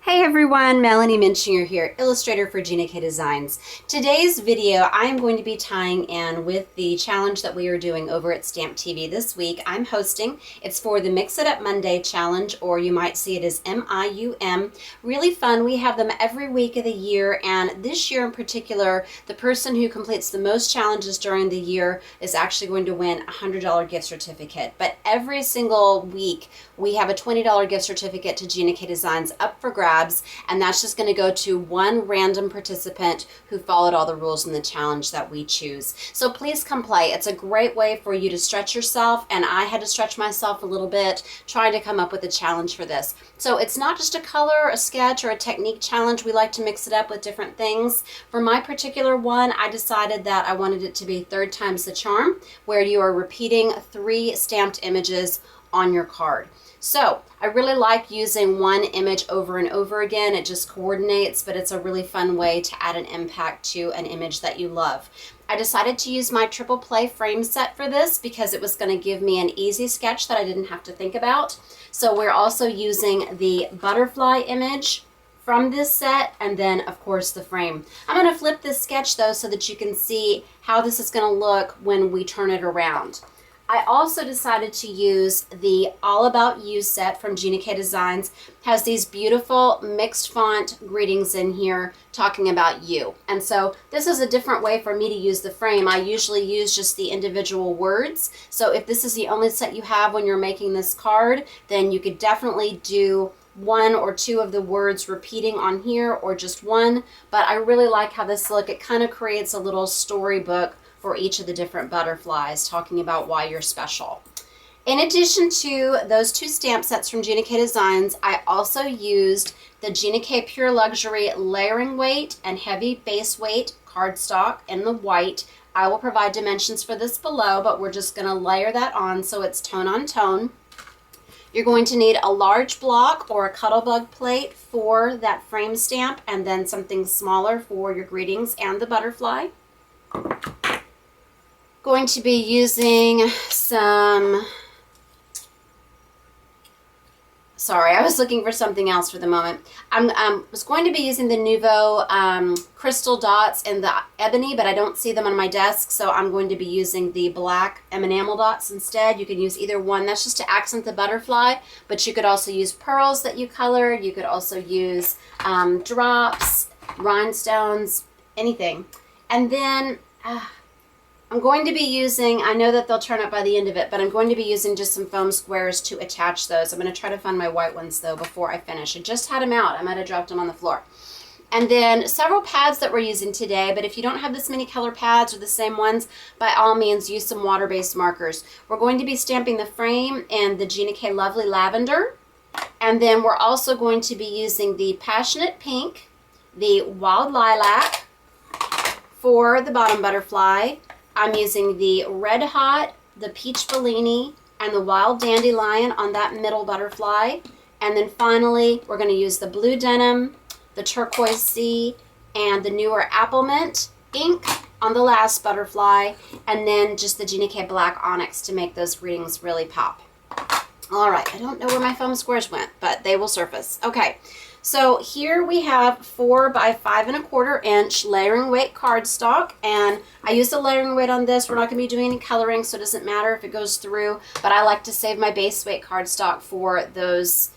Hey everyone, Melanie Minshinger here, illustrator for Gina K Designs. Today's video, I am going to be tying in with the challenge that we are doing over at Stamp TV this week. I'm hosting. It's for the Mix It Up Monday challenge, or you might see it as MIUM. Really fun. We have them every week of the year, and this year in particular, the person who completes the most challenges during the year is actually going to win a $100 gift certificate. But every single week, we have a $20 gift certificate to Gina K Designs up for grabs. And that's just going to go to one random participant who followed all the rules in the challenge that we choose. So please come play. It's a great way for you to stretch yourself, and I had to stretch myself a little bit trying to come up with a challenge for this. So it's not just a color, a sketch, or a technique challenge. We like to mix it up with different things. For my particular one, I decided that I wanted it to be 3 times the charm, where you are repeating 3 stamped images on your card. So I really like using one image over and over again. It just coordinates, but it's a really fun way to add an impact to an image that you love. I decided to use my triple play frame set for this because it was going to give me an easy sketch that I didn't have to think about. So we're also using the butterfly image from this set, and then of course the frame. I'm going to flip this sketch though so that you can see how this is going to look when we turn it around. I also decided to use the All About You set from Gina K Designs. Has these beautiful mixed font greetings in here talking about you. And so this is a different way for me to use the frame. I usually use just the individual words. So if this is the only set you have when you're making this card, then you could definitely do 1 or 2 of the words repeating on here, or just one. But I really like how this looks. It kind of creates a little storybook for each of the different butterflies, talking about why you're special. In addition to those 2 stamp sets from Gina K Designs, I also used the Gina K Pure Luxury Layering Weight and Heavy Base Weight cardstock in the white. I will provide dimensions for this below, but we're just going to layer that on so it's tone on tone. You're going to need a large block or a Cuttlebug plate for that frame stamp, and then something smaller for your greetings and the butterfly. Going to be using some, sorry, I was looking for something else for the moment. I was going to be using the Nuvo Crystal Dots in the ebony, but I don't see them on my desk, so I'm going to be using the black enamel dots instead. You can use either one. That's just to accent the butterfly, but you could also use pearls that you colored. You could also use drops, rhinestones, anything. And then I'm going to be using, I know that they'll turn up by the end of it, but I'm going to be using just some foam squares to attach those. I'm going to try to find my white ones though before I finish. I just had them out. I might have dropped them on the floor. And then several pads that we're using today, but if you don't have this many color pads or the same ones, by all means use some water-based markers. We're going to be stamping the frame in the Gina K Lovely Lavender. And then we're also going to be using the Passionate Pink, the Wild Lilac for the bottom butterfly. I'm using the Red Hot, the Peach Bellini, and the Wild Dandelion on that middle butterfly. And then finally, we're going to use the Blue Denim, the Turquoise Sea, and the newer Applemint ink on the last butterfly, and then just the Gina K Black Onyx to make those greetings really pop. All right, I don't know where my foam squares went, but they will surface. Okay. So here we have 4 by 5 1/4 inch layering weight cardstock, and I used a layering weight on this. We're not going to be doing any coloring, so it doesn't matter if it goes through, but I like to save my base weight cardstock for those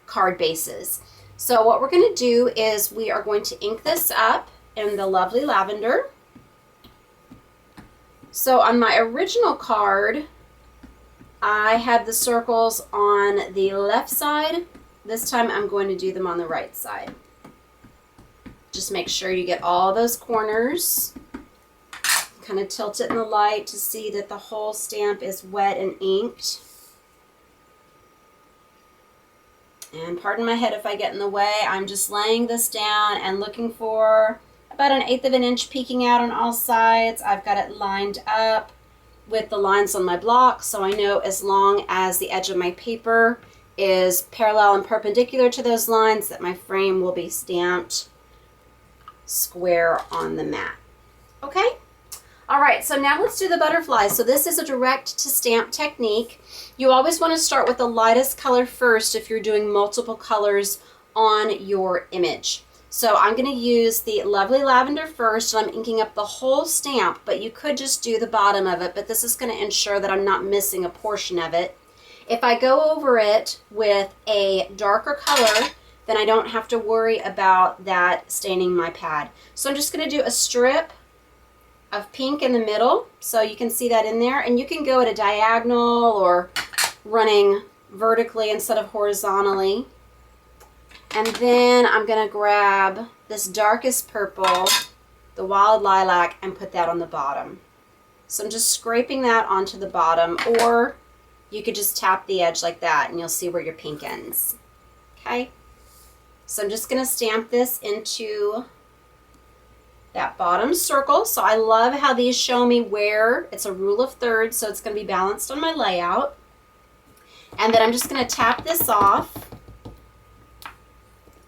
card bases. So what we're going to do is we are going to ink this up in the Lovely Lavender. So on my original card, I had the circles on the left side. This time I'm going to do them on the right side. Just make sure you get all those corners. Kind of tilt it in the light to see that the whole stamp is wet and inked. And pardon my head if I get in the way. I'm just laying this down and looking for about 1/8 of an inch peeking out on all sides. I've got it lined up with the lines on my block, so I know as long as the edge of my paper is parallel and perpendicular to those lines that my frame will be stamped square on the mat. Okay? All right, so now let's do the butterflies. So this is a direct to stamp technique. You always want to start with the lightest color first if you're doing multiple colors on your image. So I'm going to use the Lovely Lavender first, and I'm inking up the whole stamp, but you could just do the bottom of it, but this is going to ensure that I'm not missing a portion of it. If I go over it with a darker color, then I don't have to worry about that staining my pad. So I'm just going to do a strip of pink in the middle, so you can see that in there, and you can go at a diagonal or running vertically instead of horizontally. And then I'm going to grab this darkest purple, the Wild Lilac, and put that on the bottom. So I'm just scraping that onto the bottom, or you could just tap the edge like that and you'll see where your pink ends. Okay? So I'm just going to stamp this into that bottom circle. So I love how these show me where it's a rule of thirds, so it's going to be balanced on my layout. And then I'm just going to tap this off.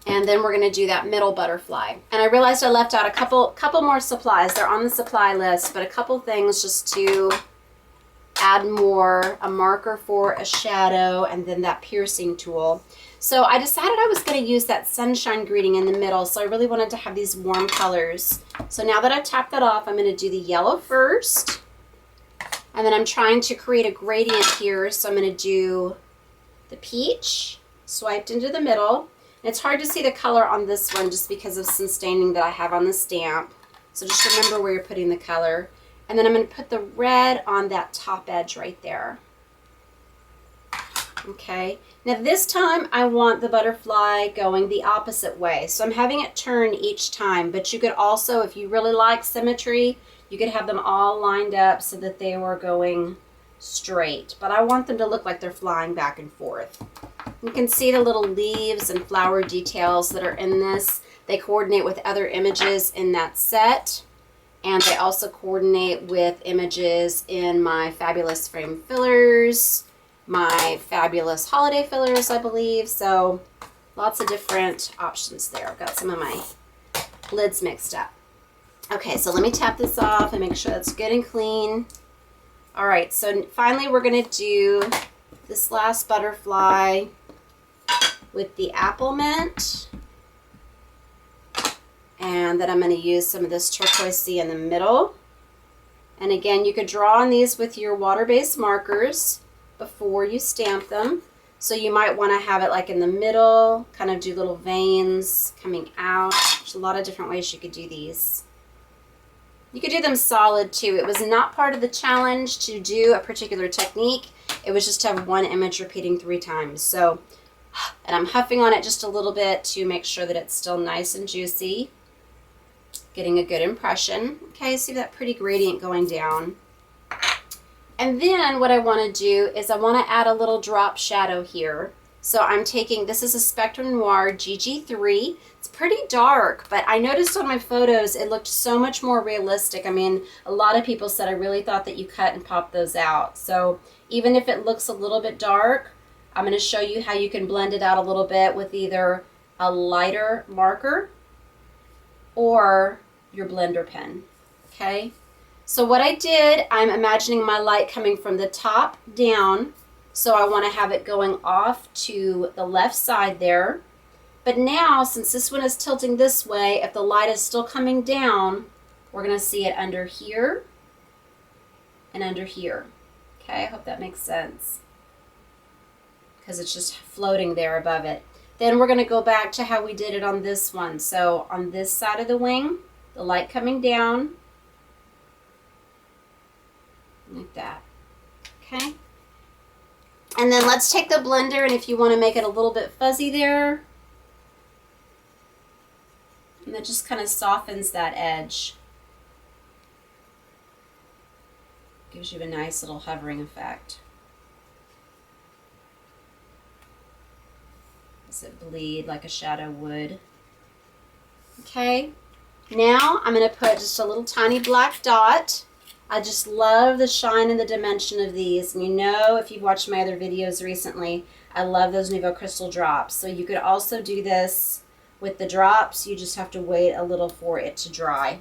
And then we're going to do that middle butterfly. And I realized I left out a couple more supplies. They're on the supply list, but a couple things just to add more, a marker for a shadow, and then that piercing tool. So I decided I was going to use that sunshine greeting in the middle, so I really wanted to have these warm colors. So now that I've tapped that off, I'm going to do the yellow first. And then I'm trying to create a gradient here, so I'm going to do the peach swiped into the middle. It's hard to see the color on this one just because of some staining that I have on the stamp. So just remember where you're putting the color. And then I'm going to put the red on that top edge right there. Okay. Now this time I want the butterfly going the opposite way. So I'm having it turn each time, but you could also, if you really like symmetry, you could have them all lined up so that they were going straight. But I want them to look like they're flying back and forth. You can see the little leaves and flower details that are in this. They coordinate with other images in that set, and they also coordinate with images in my Fabulous Frame Fillers, my Fabulous Holiday Fillers, I believe. So lots of different options there. I've got some of my lids mixed up. Okay, so let me tap this off and make sure that's good and clean. All right, so finally we're going to do this last butterfly with the Applemint, and then I'm going to use some of this turquoise in the middle. And again, you could draw on these with your water-based markers before you stamp them. So you might want to have it like in the middle, kind of do little veins coming out. There's a lot of different ways you could do these. You could do them solid too. It was not part of the challenge to do a particular technique. It was just to have one image repeating 3 times. So, and I'm huffing on it just a little bit to make sure that it's still nice and juicy. Getting a good impression. Okay, see that pretty gradient going down. And then what I want to do is I want to add a little drop shadow here. So I'm taking, this is a Spectrum Noir GG3. It's pretty dark, but I noticed on my photos it looked so much more realistic. I mean, a lot of people said I really thought that you cut and pop those out. So even if it looks a little bit dark, I'm going to show you how you can blend it out a little bit with either a lighter marker or your blender pen. Okay, so what I did, I'm imagining my light coming from the top down, so I want to have it going off to the left side there. But now, since this one is tilting this way, if the light is still coming down, we're going to see it under here and under here. Okay, I hope that makes sense, because it's just floating there above it. Then we're going to go back to how we did it on this one. So on this side of the wing, the light coming down like that. Okay, and then let's take the blender, and if you want to make it a little bit fuzzy there, and that just kind of softens that edge. Gives you a nice little hovering effect. Does it bleed like a shadow would? Okay, now I'm going to put just a little tiny black dot. I just love the shine and the dimension of these. And you know, if you've watched my other videos recently, I love those Nuvo Crystal Drops. So you could also do this with the drops. You just have to wait a little for it to dry.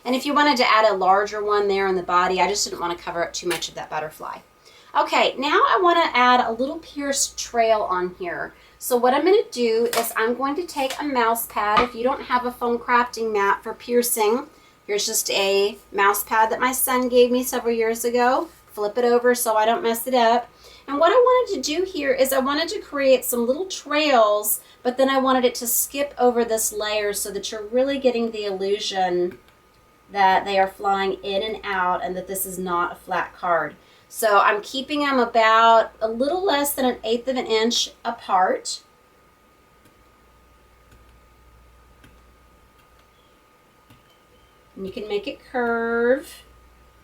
And if you wanted to add a larger one there in the body, I just didn't want to cover up too much of that butterfly. Okay, now I want to add a little pierced trail on here. So what I'm going to do is I'm going to take a mouse pad. If you don't have a foam crafting mat for piercing, here's just a mouse pad that my son gave me several years ago. Flip it over so I don't mess it up. And what I wanted to do here is I wanted to create some little trails, but then I wanted it to skip over this layer so that you're really getting the illusion that they are flying in and out and that this is not a flat card. So I'm keeping them about a little less than 1/8 of an inch apart. And you can make it curve.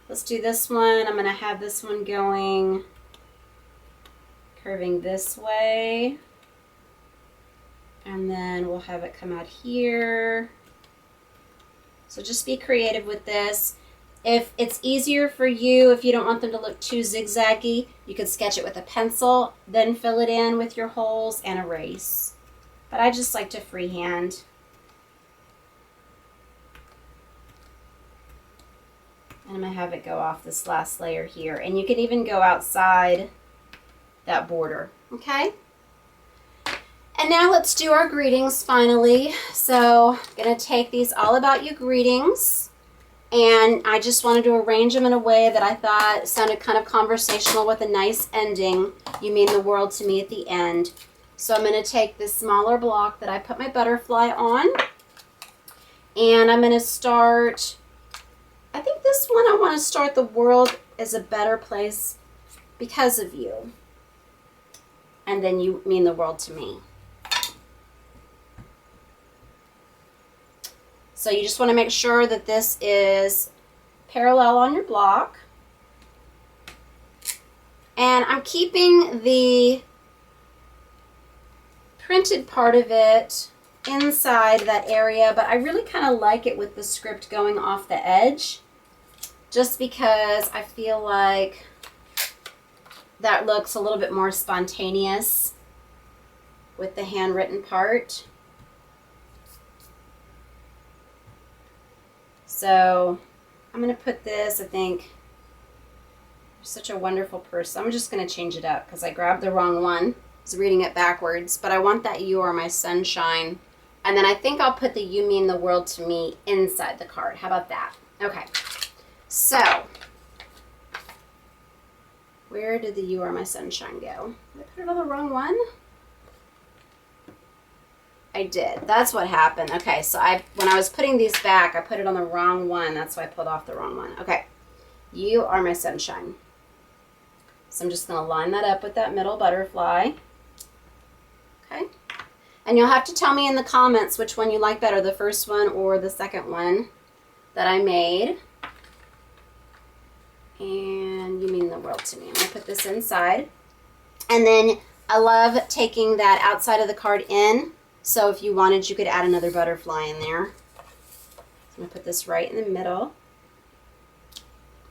Let's do this one. I'm going to have this one going, curving this way. And then we'll have it come out here. So just be creative with this. If it's easier for you, if you don't want them to look too zigzaggy, you could sketch it with a pencil, then fill it in with your holes and erase. But I just like to freehand. And I'm going to have it go off this last layer here. And you can even go outside that border, okay? And now let's do our greetings finally. So I'm going to take these All About You greetings, and I just wanted to arrange them in a way that I thought sounded kind of conversational with a nice ending. You mean the world to me at the end. So I'm going to take this smaller block that I put my butterfly on, and I'm going to start, I think this one I want to start the world is a better place because of you. And then you mean the world to me. So you just want to make sure that this is parallel on your block. And I'm keeping the printed part of it inside that area, but I really kind of like it with the script going off the edge, just because I feel like that looks a little bit more spontaneous with the handwritten part. So I'm going to put this, I think, you're such a wonderful person. I'm just going to change it up because I grabbed the wrong one. I was reading it backwards, but I want that You Are My Sunshine. And then I think I'll put the You Mean the World to Me inside the card. How about that? Okay. So where did the You Are My Sunshine go? Did I put it on the wrong one? I did. That's what happened. Okay, so when I was putting these back, I put it on the wrong one. That's why I pulled off the wrong one. Okay, You Are My Sunshine. So I'm just going to line that up with that middle butterfly. Okay, and you'll have to tell me in the comments which one you like better, the first one or the second one that I made. And You Mean the World to Me. I'm going to put this inside. And then I love taking that outside of the card in. So if you wanted, you could add another butterfly in there. So I'm going to put this right in the middle.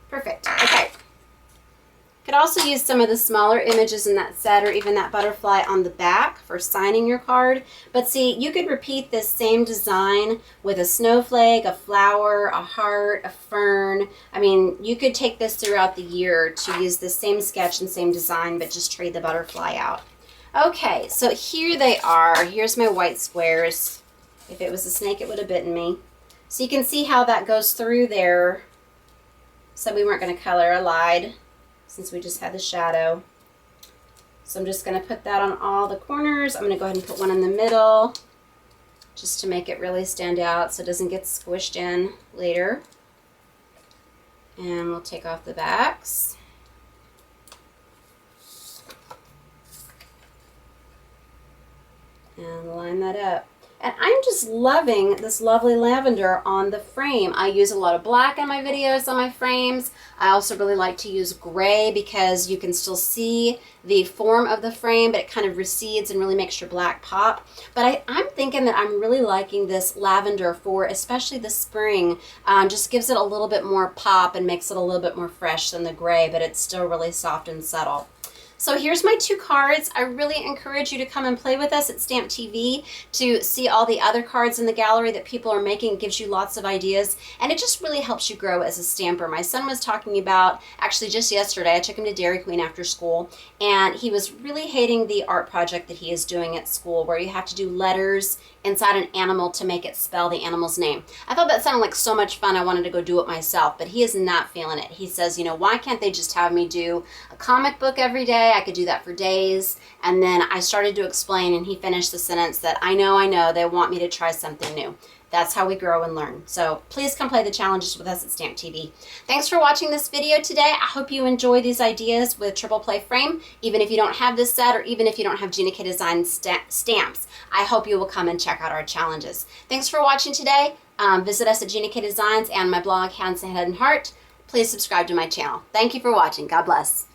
Perfect. Okay. Could also use some of the smaller images in that set, or even that butterfly on the back for signing your card. But see, you could repeat this same design with a snowflake, a flower, a heart, a fern. I mean, you could take this throughout the year to use the same sketch and same design, but just trade the butterfly out. Okay, so here they are. Here's my white squares. If it was a snake, it would have bitten me. So you can see how that goes through there. So we weren't going to color. I lied, since we just had the shadow. So I'm just going to put that on all the corners. I'm going to go ahead and put one in the middle, just to make it really stand out so it doesn't get squished in later. And we'll take off the backs. And line that up. And I'm just loving this lovely lavender on the frame. I use a lot of black in my videos on my frames. I also really like to use gray because you can still see the form of the frame, but it kind of recedes and really makes your black pop. But I'm thinking that I'm really liking this lavender for especially the spring. Just gives it a little bit more pop and makes it a little bit more fresh than the gray, but it's still really soft and subtle. So here's my 2 cards. I really encourage you to come and play with us at Stamp TV to see all the other cards in the gallery that people are making. It gives you lots of ideas, and it just really helps you grow as a stamper. My son was talking about, actually just yesterday, I took him to Dairy Queen after school, and he was really hating the art project that he is doing at school where you have to do letters inside an animal to make it spell the animal's name. I thought that sounded like so much fun. I wanted to go do it myself, but he is not feeling it. He says, you know, why can't they just have me do a comic book every day? I could do that for days. And then I started to explain, and he finished the sentence that I know, they want me to try something new. That's how we grow and learn. So please come play the challenges with us at Stamp TV. Thanks for watching this video today. I hope you enjoy these ideas with triple play frame. Even if you don't have this set, or even if you don't have Gina K Design stamps, I hope you will come and check out our challenges. Thanks for watching today. Visit us at Gina K Designs and my blog, Hands, Head, and Heart. Please subscribe to my channel. Thank you for watching. God bless.